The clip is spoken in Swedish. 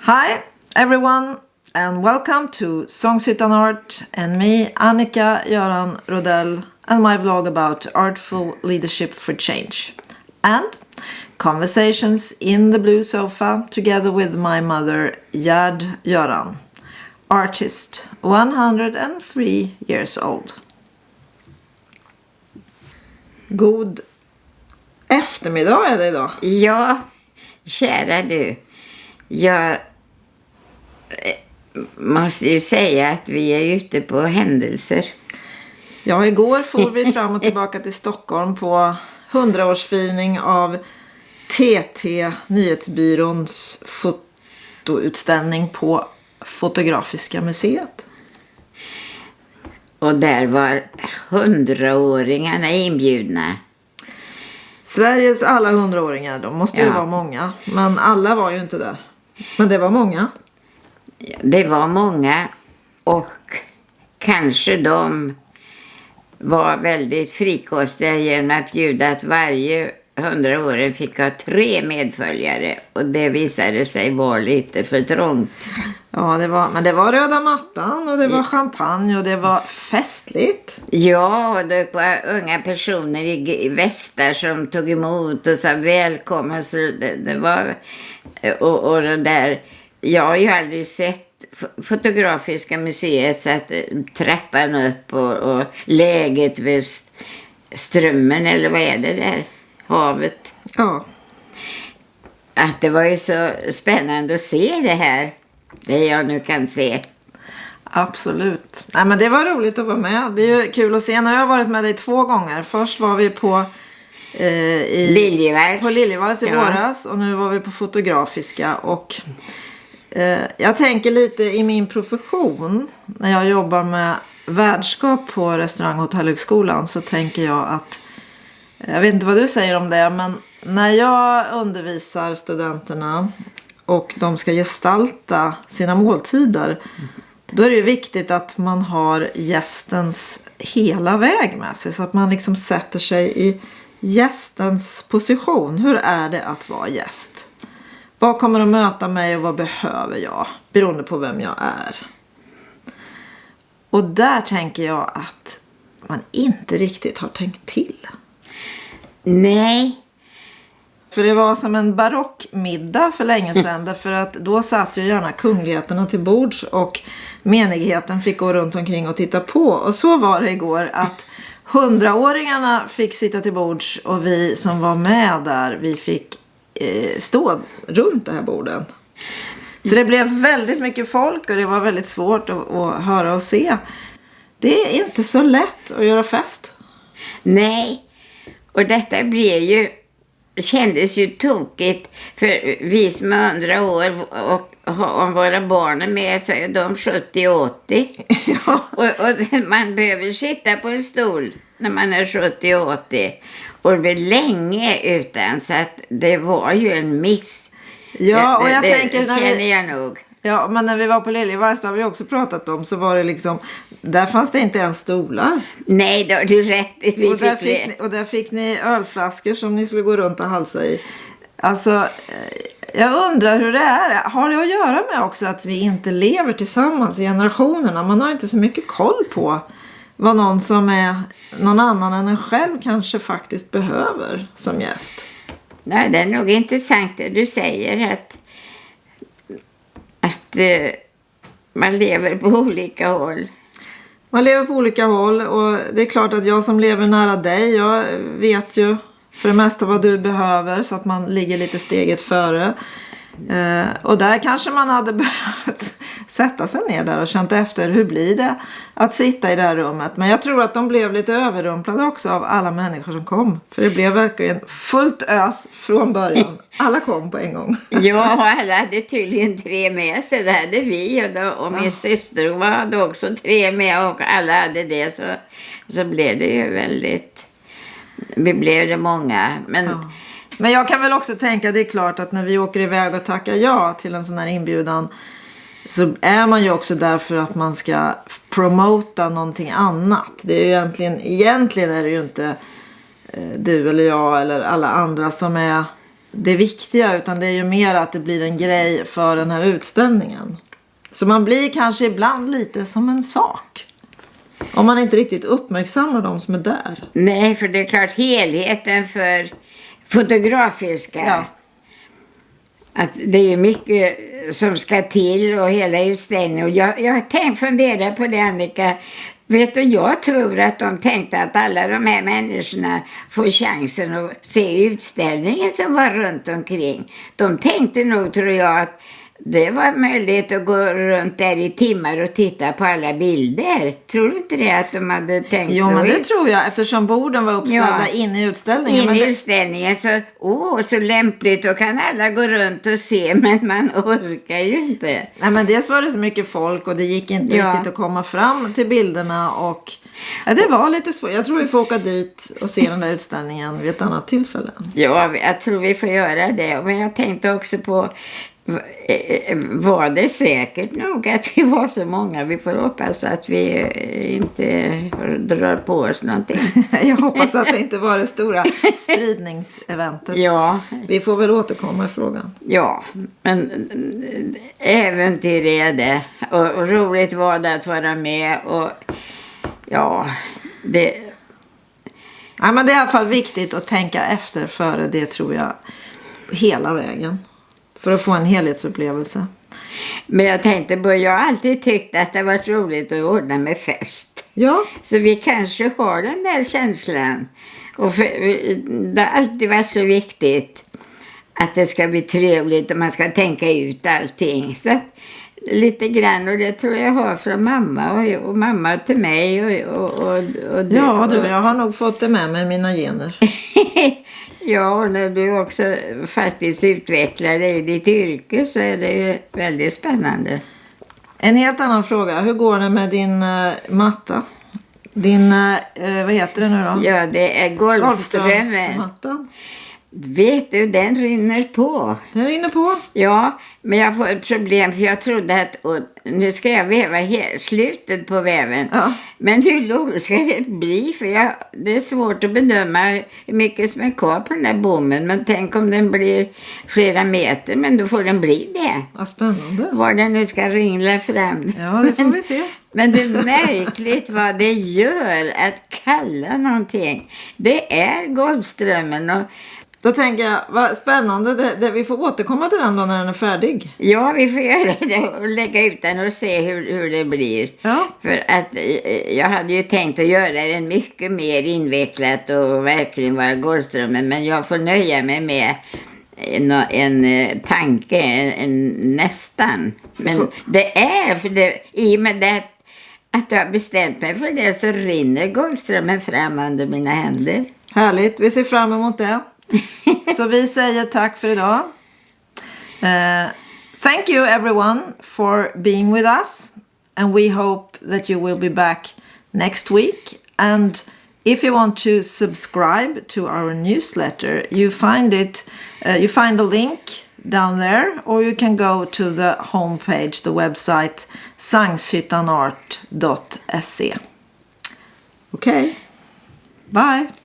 Hi everyone and welcome to Songs Utan Art and me, Annika Göran Rodell, and my vlog about artful leadership for change and conversations in the blue sofa together with my mother Gerd Göran, artist 103 years old. God eftermiddag är det idag. Ja, kära du. Jag måste ju säga att vi är ute på händelser. Ja, igår får vi fram och tillbaka till Stockholm på 100-årsfirning av TT Nyhetsbyråns fotoutställning på Fotografiska museet. Och där var 100-åringarna inbjudna. Sveriges alla 100-åringar, de måste ju vara många. Men alla var ju inte där. Men det var många. Det var många och kanske de var väldigt frikostiga genom att bjuda att varje 100-åring fick ha 3 medföljare. Och det visade sig vara lite för trångt. Ja, men det var röda mattan och det var champagne och det var festligt. Ja, och det var unga personer i västar som tog emot och sa välkommen. Så det var, och det där, jag har ju aldrig sett Fotografiska museet så att trappan upp och läget vid strömmen eller vad är det där, havet. Ja. Att det var ju så spännande att se det här, det jag nu kan se. Absolut. Nej, men det var roligt att vara med. Det är ju kul att se. Nu har jag varit med dig 2 gånger. Först var vi på Liljevalchs i våras och nu var vi på Fotografiska. Och jag tänker lite i min profession när jag jobbar med värdskap på restaurang- och hotellhögskolan, så tänker jag att, jag vet inte vad du säger om det, men när jag undervisar studenterna och de ska gestalta sina måltider, då är det ju viktigt att man har gästens hela väg med sig. Så att man liksom sätter sig i gästens position. Hur är det att vara gäst? Vad kommer att möta mig och vad behöver jag? Beroende på vem jag är. Och där tänker jag att man inte riktigt har tänkt till. Nej. För det var som en barockmiddag för länge sedan. Därför att då satt ju gärna kungligheterna till bords och menigheten fick gå runt omkring och titta på. Och så var det igår att 100-åringarna fick sitta till bords och vi som var med där, vi fick stå runt det här borden. Så det blev väldigt mycket folk och det var väldigt svårt att höra och se. Det är inte så lätt att göra fest. Nej, och detta kändes ju tokigt för vi som är 100 år och om våra barn är med så är de 70-80. Ja. Och man behöver sitta på en stol när man är 70-80 och det var länge utan, så att det var ju en miss. Ja, och jag det tänker känner jag nog. Ja, men när vi var på Liljevalchs, har vi också pratat om, så var det liksom, där fanns det inte ens stolar. Nej, då har du rätt. Och där fick ni ölflaskor som ni skulle gå runt och halsa i. Alltså, jag undrar hur det är. Har det att göra med också att vi inte lever tillsammans i generationerna? Man har inte så mycket koll på vad någon som är någon annan än en själv kanske faktiskt behöver som gäst. Nej, det är nog intressant det du säger, att man lever på olika håll. Man lever på olika håll och det är klart att jag som lever nära dig, jag vet ju för det mesta vad du behöver så att man ligger lite steget före. Och där kanske man hade behövt sätta sig ner där och känt efter hur blir det att sitta i det här rummet. Men jag tror att de blev lite överrumplade också av alla människor som kom. För det blev verkligen fullt ös från början. Alla kom på en gång. Ja, alla hade tydligen 3 med sig. Det hade vi och min syster hade också 3 med och alla hade det. Så blev det ju väldigt... Vi blev det många. Men jag kan väl också tänka, det är klart att när vi åker iväg och tackar ja till en sån här inbjudan, så är man ju också där för att man ska promota någonting annat. Det är ju egentligen är det ju inte du eller jag eller alla andra som är det viktiga, utan det är ju mer att det blir en grej för den här utställningen. Så man blir kanske ibland lite som en sak. Om man inte riktigt uppmärksammar de som är där. Nej, för det är klart helheten för fotografiska. Ja. Att det är mycket som ska till och hela utställningen. Och jag har tänkt fundera på det, Annika. Vet du, jag tror att de tänkte att alla de här människorna får chansen att se utställningen som var runt omkring. De tänkte nog, tror jag, att det var möjligt att gå runt där i timmar och titta på alla bilder. Tror du inte det, att de hade tänkt så? Jo, men det tror jag, eftersom borden var uppställda inne i utställningen. In i utställningen, så lämpligt, då kan alla gå runt och se, men man orkar ju inte. Nej, men dels var det så mycket folk och det gick inte riktigt att komma fram till bilderna, och det var lite svårt. Jag tror vi får åka dit och se den där utställningen vid ett annat tillfälle. Ja, jag tror vi får göra det, men jag tänkte också på, var det säkert nog att vi var så många? Vi får hoppas att vi inte drar på oss någonting. Jag hoppas att det inte var det stora spridningseventet. Ja. Vi får väl återkomma i frågan. Ja, men äventyr är det. Och roligt var det att vara med. Och ja, det... Ja, men det är i alla fall viktigt att tänka efter före det, tror jag, hela vägen. För att få en helhetsupplevelse. Men jag tänkte på, jag har alltid tyckt att det har varit roligt att ordna med fest. Ja. Så vi kanske har den där känslan. Och det har alltid varit så viktigt att det ska bli trevligt och man ska tänka ut allting. Så att, lite grann, och det tror jag har från mamma och mamma till mig. Och ja, jag har nog fått det med mig, mina gener. Ja, och när du också faktiskt utvecklar dig i ditt yrke så är det ju väldigt spännande. En helt annan fråga. Hur går det med din matta? Din, vad heter det nu då? Ja, det är Golfströmmen. Vet du, den rinner på. Den rinner på? Ja, men jag får ett problem, för jag trodde att nu ska jag väva slutet på väven. Ja. Men hur lång ska det bli? För det är svårt att bedöma hur mycket som är kvar på den där bommen. Men tänk om den blir flera meter, men då får den bli det. Vad spännande. Var den nu ska ringla fram. Ja, det får vi se. Men det är märkligt vad det gör att kalla någonting. Det är Golfströmmen. Och då tänker jag, vad spännande, vi får återkomma till den då när den är färdig. ja, vi får göra det och lägga ut den och se hur det blir. Ja. För att jag hade ju tänkt att göra den mycket mer invecklat och verkligen vara Golfströmmen. Men jag får nöja mig med en tanke, en nästan. Men det är, för det, i och med det att jag har bestämt mig för det, så rinner Golfströmmen fram under mina händer. Härligt, vi ser fram emot det. Så vi säger tack för idag. Thank you everyone for being with us. And we hope that you will be back next week. And if you want to subscribe to our newsletter, you find the link down there, or you can go to the homepage, the website sangshyttanart.se. Okay. Bye.